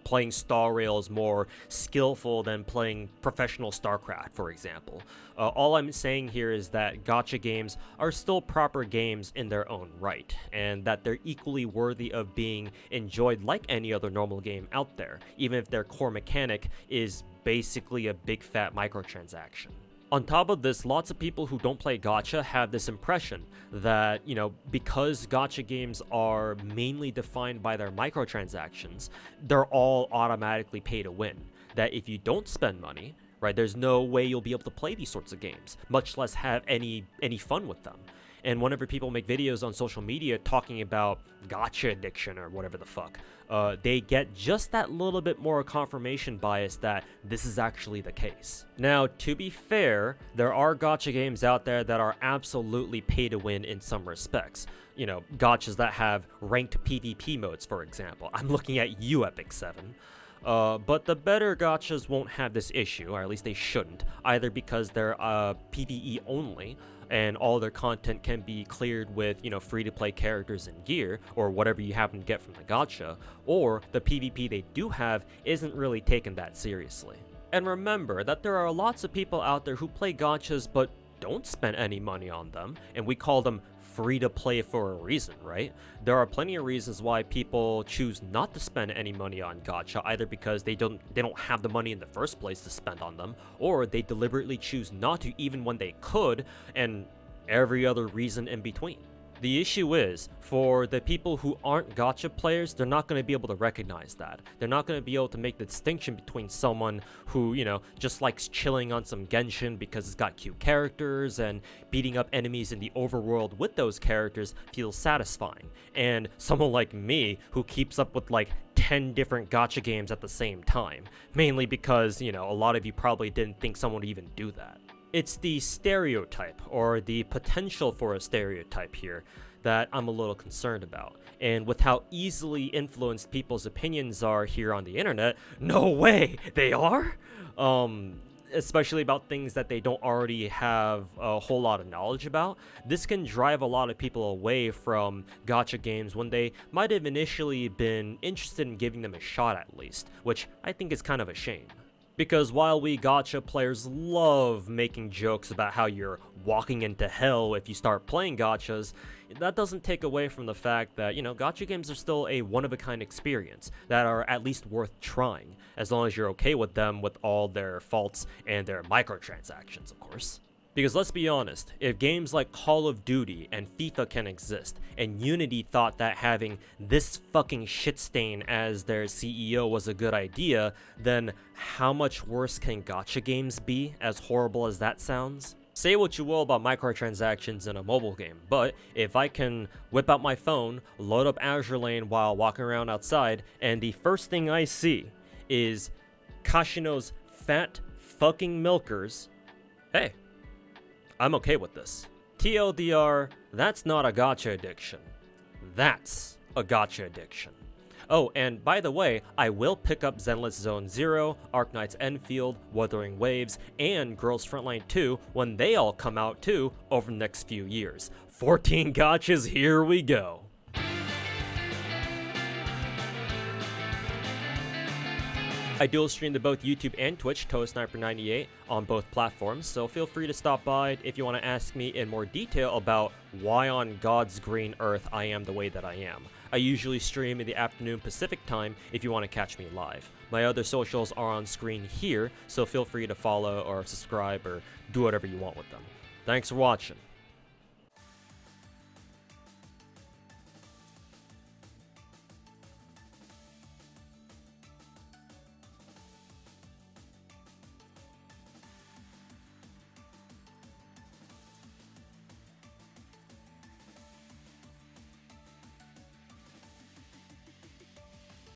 playing Star Rail is more skillful than playing professional StarCraft, for example. All I'm saying here is that gacha games are still proper games in their own right, and that they're equally worthy of being enjoyed like any other normal game out there, even if their core mechanic is basically a big fat microtransaction. On top of this, lots of people who don't play gacha have this impression that, because gacha games are mainly defined by their microtransactions, they're all automatically pay to win. That if you don't spend money, right, there's no way you'll be able to play these sorts of games, much less have any fun with them. And whenever people make videos on social media talking about gacha addiction or whatever the fuck, they get just that little bit more confirmation bias that this is actually the case. Now, to be fair, there are gacha games out there that are absolutely pay to win in some respects. Gachas that have ranked PvP modes, for example. I'm looking at you, Epic 7. But the better gachas won't have this issue, or at least they shouldn't, either because they're PvE only, and all their content can be cleared with, free-to-play characters and gear, or whatever you happen to get from the gacha, or the PvP they do have isn't really taken that seriously. And remember that there are lots of people out there who play gachas but don't spend any money on them, and we call them free to play for a reason, right? There are plenty of reasons why people choose not to spend any money on gacha, either because they don't have the money in the first place to spend on them, or they deliberately choose not to even when they could, and every other reason in between. The issue is, for the people who aren't gacha players, they're not going to be able to recognize that. They're not going to be able to make the distinction between someone who, just likes chilling on some Genshin because it's got cute characters and beating up enemies in the overworld with those characters feels satisfying, and someone like me who keeps up with 10 different gacha games at the same time, mainly because, a lot of you probably didn't think someone would even do that. It's the stereotype, or the potential for a stereotype here, that I'm a little concerned about. And with how easily influenced people's opinions are here on the internet, no way, they are? Especially about things that they don't already have a whole lot of knowledge about. This can drive a lot of people away from gacha games when they might have initially been interested in giving them a shot at least, which I think is kind of a shame. Because while we gacha players love making jokes about how you're walking into hell if you start playing gachas, that doesn't take away from the fact that, gacha games are still a one-of-a-kind experience that are at least worth trying, as long as you're okay with them with all their faults and their microtransactions, of course. Because let's be honest, if games like Call of Duty and FIFA can exist, and Unity thought that having this fucking shitstain as their CEO was a good idea, then how much worse can gacha games be, as horrible as that sounds? Say what you will about microtransactions in a mobile game, but if I can whip out my phone, load up Azure Lane while walking around outside, and the first thing I see is Kashino's fat fucking milkers, hey, I'm okay with this. TLDR, that's not a gacha addiction. That's a gacha addiction. Oh, and by the way, I will pick up Zenless Zone Zero, Ark Knights Enfield, Wuthering Waves, and Girls Frontline 2 when they all come out too over the next few years. 14 gachas, here we go. I dual stream to both YouTube and Twitch, ToaSniper98, on both platforms, so feel free to stop by if you want to ask me in more detail about why on God's green earth I am the way that I am. I usually stream in the afternoon Pacific time if you want to catch me live. My other socials are on screen here, so feel free to follow or subscribe or do whatever you want with them. Thanks for watching.